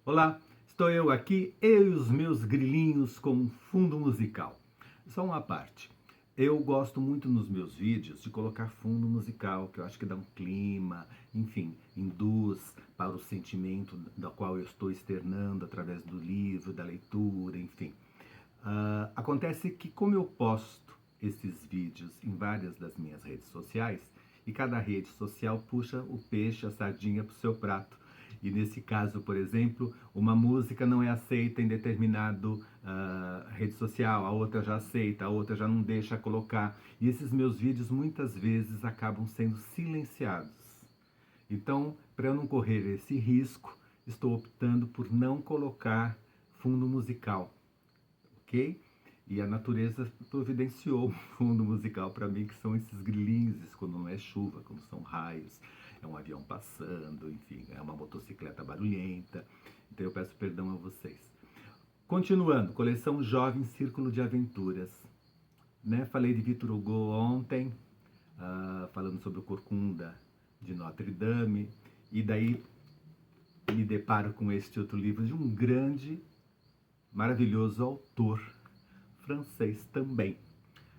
Olá, estou eu aqui, eu e os meus grilinhos com fundo musical. Só uma parte. Eu gosto muito nos meus vídeos de colocar fundo musical, que eu acho que dá um clima, enfim, induz para o sentimento da qual eu estou externando através do livro, da leitura, enfim. Acontece que como eu posto esses vídeos em várias das minhas redes sociais, e cada rede social puxa o peixe, a sardinha para o seu prato. E nesse caso, por exemplo, uma música não é aceita em determinado rede social, a outra já aceita, a outra já não deixa colocar. E esses meus vídeos muitas vezes acabam sendo silenciados. Então, para eu não correr esse risco, estou optando por não colocar fundo musical, ok? E a natureza providenciou um fundo musical para mim, que são esses grilinhos, quando não é chuva, quando são raios, é um avião passando, enfim, é uma motocicleta barulhenta. Então eu peço perdão a vocês. Continuando, coleção Jovem Círculo de Aventuras. Né? Falei de Victor Hugo ontem, falando sobre o Corcunda de Notre Dame, e daí me deparo com este outro livro de um grande, maravilhoso autor francês também,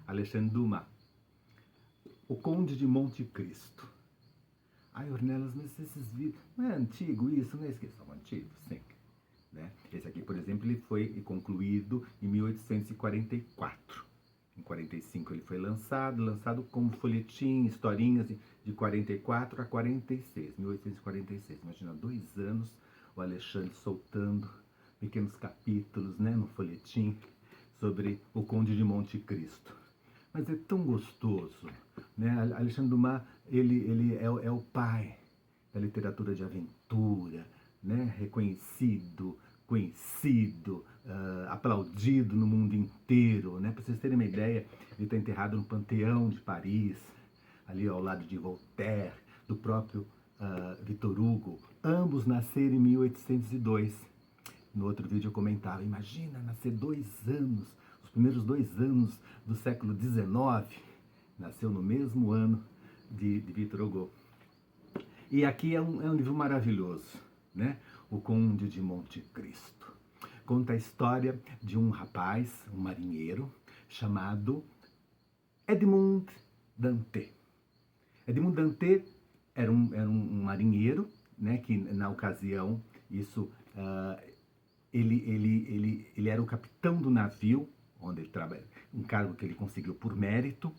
Alexandre Dumas, O Conde de Monte Cristo. Ai, Ornelas, mas esses vídeos, não é antigo isso, não é isso? São antigos, sim. Né? Esse aqui, por exemplo, ele foi concluído em 1844. Em 45 ele foi lançado como folhetim, historinhas de 44 a 46, 1846. Imagina, 2 anos o Alexandre soltando pequenos capítulos, né, no folhetim sobre o Conde de Monte Cristo. Mas é tão gostoso, né? Alexandre Dumas, ele é o pai da literatura de aventura, né? Reconhecido, conhecido, aplaudido no mundo inteiro, né? Para vocês terem uma ideia, ele está enterrado no Panteão de Paris, ali ao lado de Voltaire, do próprio Victor Hugo. Ambos nasceram em 1802. No outro vídeo eu comentava, imagina nascer 2 anos, os primeiros 2 anos do século XIX, nasceu no mesmo ano de Victor Hugo. E aqui é um livro maravilhoso, né? O Conde de Monte Cristo. Conta a história de um rapaz, um marinheiro, chamado Edmond Dantès. Edmond Dantès era um marinheiro, né, que na ocasião, ele era o capitão do navio, onde ele trabalha, um cargo que ele conseguiu por mérito,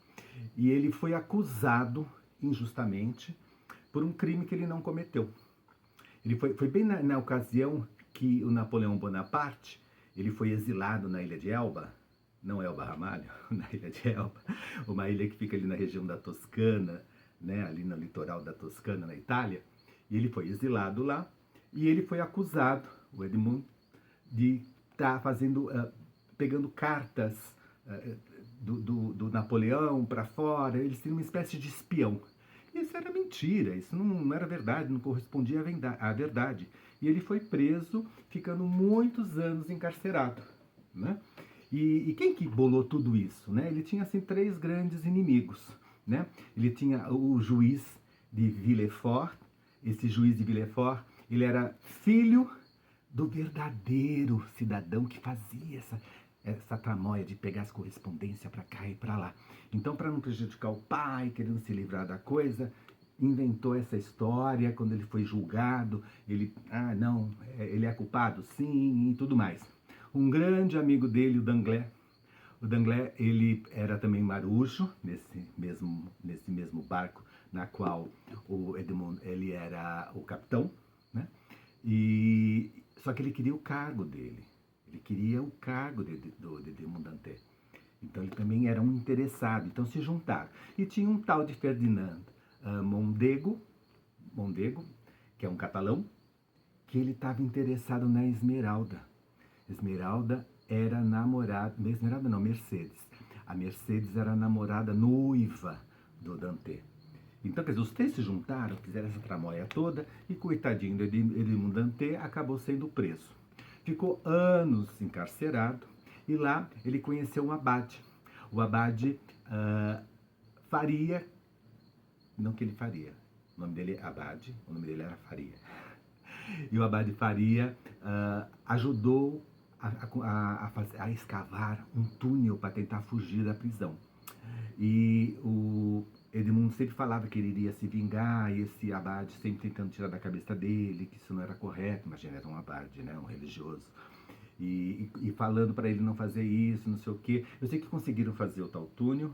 e ele foi acusado injustamente por um crime que ele não cometeu. Ele foi bem na ocasião que o Napoleão Bonaparte ele foi exilado na ilha de Elba, não Elba Ramalho, na ilha de Elba, uma ilha que fica ali na região da Toscana, né, ali no litoral da Toscana, na Itália, e ele foi exilado lá, e ele foi acusado, o Edmond, de estar pegando cartas do Napoleão para fora, eles tinham uma espécie de espião. Isso era mentira, isso não era verdade, não correspondia à verdade. E ele foi preso, ficando muitos anos encarcerado. Né? E quem que bolou tudo isso? Né? Ele tinha assim 3 grandes inimigos. Né? Ele tinha o juiz de Villefort. Esse juiz de Villefort, ele era filho do verdadeiro cidadão que fazia essa tramóia de pegar as correspondências para cá e para lá. Então, para não prejudicar o pai, querendo se livrar da coisa, inventou essa história. Quando ele foi julgado, ele é culpado, sim, e tudo mais. Um grande amigo dele, o Danglars, ele era também marujo nesse mesmo barco na qual o Edmond ele era o capitão, né? Só que ele queria o cargo dele. Ele queria o cargo do Edmond Dantès. Então ele também era um interessado. Então se juntaram. E tinha um tal de Ferdinand Mondego, que é um catalão, que ele estava interessado na Esmeralda. Esmeralda era namorada... Esmeralda não, Mercedes. A Mercedes era a namorada noiva do Dantès. Então, quer dizer, os 3 se juntaram, fizeram essa tramóia toda, e coitadinho do Edmond Dantès acabou sendo preso. Ficou anos encarcerado, e lá ele conheceu um abade. O abade Faria, não que ele faria, o nome dele é Abade, o nome dele era Faria. E o Abade Faria ajudou a escavar um túnel para tentar fugir da prisão. E o Edmundo sempre falava que ele iria se vingar, e esse abade sempre tentando tirar da cabeça dele que isso não era correto. Imagina, era um abade, né, um religioso. E falando para ele não fazer isso, não sei o quê. Eu sei que conseguiram fazer o tal túnel.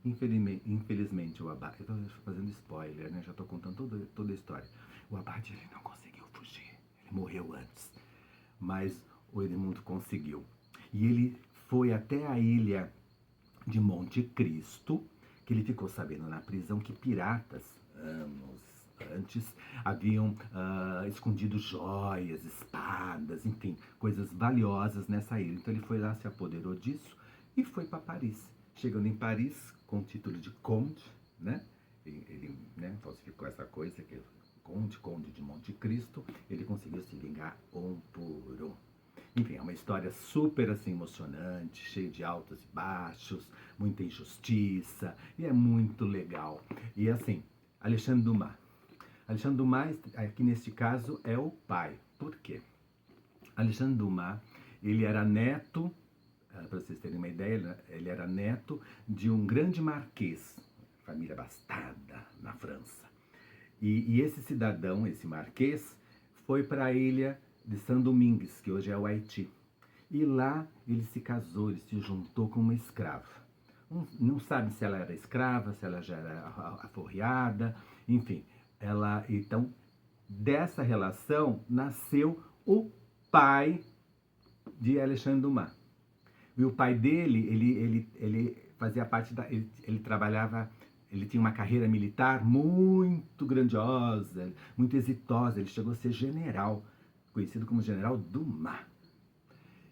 Infelizmente o abade... Eu estou fazendo spoiler, né? Já estou contando toda a história. O abade, ele não conseguiu fugir. Ele morreu antes. Mas o Edmundo conseguiu. E ele foi até a ilha de Monte Cristo, que ele ficou sabendo na prisão que piratas, anos antes, haviam escondido joias, espadas, enfim, coisas valiosas nessa ilha. Então ele foi lá, se apoderou disso e foi para Paris. Chegando em Paris, com o título de Conde, né? Ele né, falsificou essa coisa, que é Conde de Monte Cristo, ele conseguiu se vingar um por um. Enfim, é uma história super assim, emocionante, cheia de altos e baixos, muita injustiça, e é muito legal. E assim, Alexandre Dumas. Alexandre Dumas, aqui neste caso, é o pai. Por quê? Alexandre Dumas, ele era neto, para vocês terem uma ideia, ele era neto de um grande marquês, família abastada na França. E esse cidadão, esse marquês, foi para a ilha de Saint-Domingue, que hoje é o Haiti. E lá ele se casou, ele se juntou com uma escrava. Não sabe se ela era escrava, se ela já era aforreada, enfim. Então, dessa relação nasceu o pai de Alexandre Dumas. E o pai dele, ele fazia parte da... Ele trabalhava... Ele tinha uma carreira militar muito grandiosa, muito exitosa. Ele chegou a ser general, conhecido como General Dumas.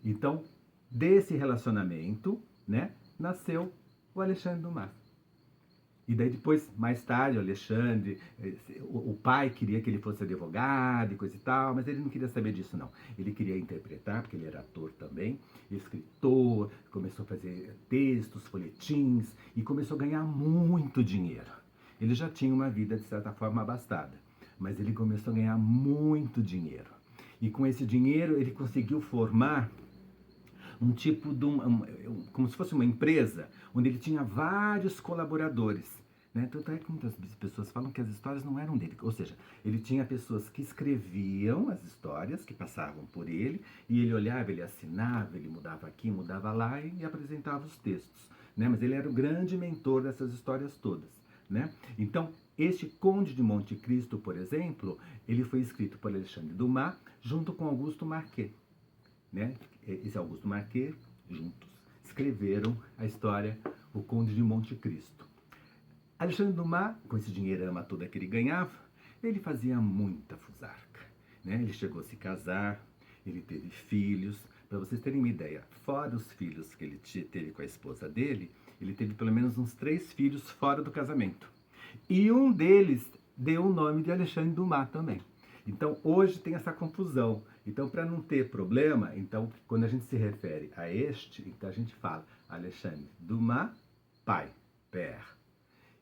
Então, desse relacionamento, né, nasceu o Alexandre Dumas. E daí depois, mais tarde, o Alexandre, o pai queria que ele fosse advogado e coisa e tal, mas ele não queria saber disso não. Ele queria interpretar, porque ele era ator também, escritor, começou a fazer textos, folhetins, e começou a ganhar muito dinheiro. Ele já tinha uma vida, de certa forma, abastada, mas ele começou a ganhar muito dinheiro. E com esse dinheiro ele conseguiu formar um tipo de como se fosse uma empresa, onde ele tinha vários colaboradores. Né? Tanto é que muitas pessoas falam que as histórias não eram dele. Ou seja, ele tinha pessoas que escreviam as histórias, que passavam por ele, e ele olhava, ele assinava, ele mudava aqui, mudava lá e apresentava os textos. Né? Mas ele era o grande mentor dessas histórias todas. Né? Então, este Conde de Monte Cristo, por exemplo, ele foi escrito por Alexandre Dumas, junto com Augusto Marquet. Né? Esse Augusto Marquet, juntos, escreveram a história O Conde de Monte Cristo. Alexandre Dumas, com esse dinheirama todo que ele ganhava, ele fazia muita fusarca. Né? Ele chegou a se casar, ele teve filhos. Para vocês terem uma ideia, fora os filhos que ele teve com a esposa dele, ele teve pelo menos uns 3 filhos fora do casamento. E um deles deu o nome de Alexandre Dumas também. Então, hoje tem essa confusão. Então, para não ter problema, então, quando a gente se refere a este, então a gente fala Alexandre Dumas, pai, père.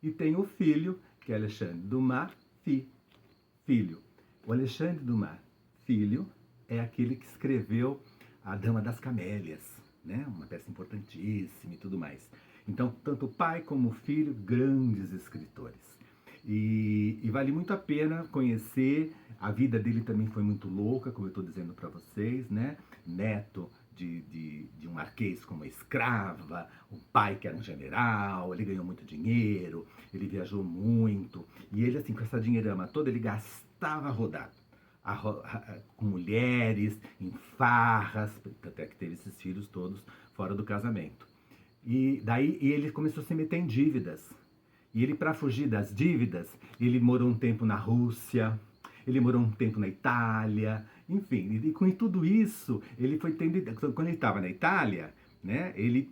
E tem o filho, que é Alexandre Dumas, filho. O Alexandre Dumas, filho, é aquele que escreveu A Dama das Camélias, né? Uma peça importantíssima e tudo mais. Então, tanto o pai como o filho, grandes escritores. E vale muito a pena conhecer. A vida dele também foi muito louca, como eu estou dizendo para vocês, né? Neto de um marquês com uma escrava, um pai que era um general, ele ganhou muito dinheiro, ele viajou muito, e ele, assim, com essa dinheirama toda, ele gastava rodado, com mulheres, em farras, até que teve esses filhos todos fora do casamento. E daí ele começou a se meter em dívidas. E ele, para fugir das dívidas, ele morou um tempo na Rússia, ele morou um tempo na Itália, enfim, e com tudo isso, ele foi tendo... Quando ele estava na Itália, né, ele...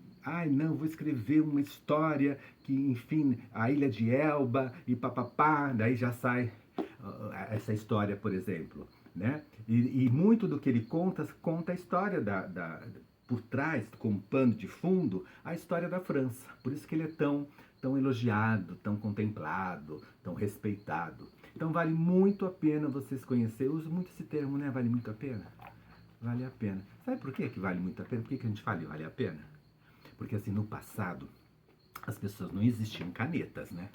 vou escrever uma história que, enfim, a Ilha de Elba e papapá, daí já sai essa história, por exemplo, né? E muito do que ele conta a história por trás, como pano de fundo, a história da França. Por isso que ele é tão elogiado, tão contemplado, tão respeitado. Então vale muito a pena vocês conhecerem. Eu uso muito esse termo, né? Vale muito a pena. Vale a pena. Sabe por que vale muito a pena? Por que a gente fala vale a pena? Porque assim, no passado, as pessoas não existiam canetas, né?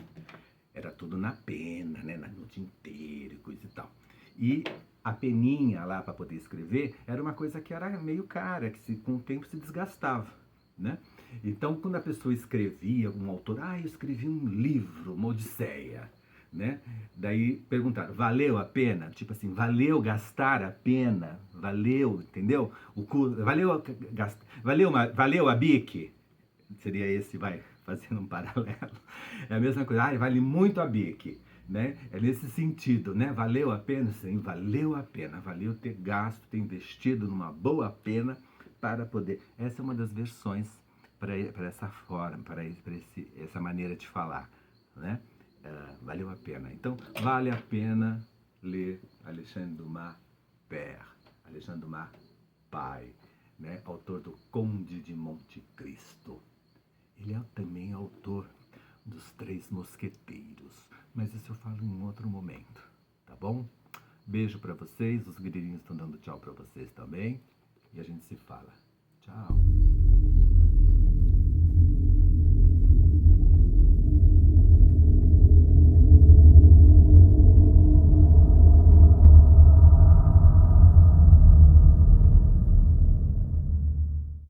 Era tudo na pena, né? No tinteiro e coisa e tal. E a peninha lá para poder escrever era uma coisa que era meio cara, que com o tempo se desgastava, né? Então, quando a pessoa escrevia, um autor, eu escrevi um livro, uma odisseia, né? Daí perguntaram, valeu a pena? Tipo assim, valeu gastar a pena? Valeu, entendeu? Valeu a bique? Seria esse, vai, fazendo um paralelo. É a mesma coisa, vale muito a bique, né? É nesse sentido, né? Valeu a pena? Sim, valeu a pena. Valeu ter gasto, ter investido numa boa pena para poder... Essa é uma das versões para essa forma, para essa maneira de falar, né? Valeu a pena. Então, vale a pena ler Alexandre Dumas Père, Alexandre Dumas pai, né? Autor do Conde de Monte Cristo. Ele é também autor dos Três Mosqueteiros, mas isso eu falo em um outro momento, tá bom? Beijo pra vocês, os grilinhos estão dando tchau pra vocês também, e a gente se fala. Tchau!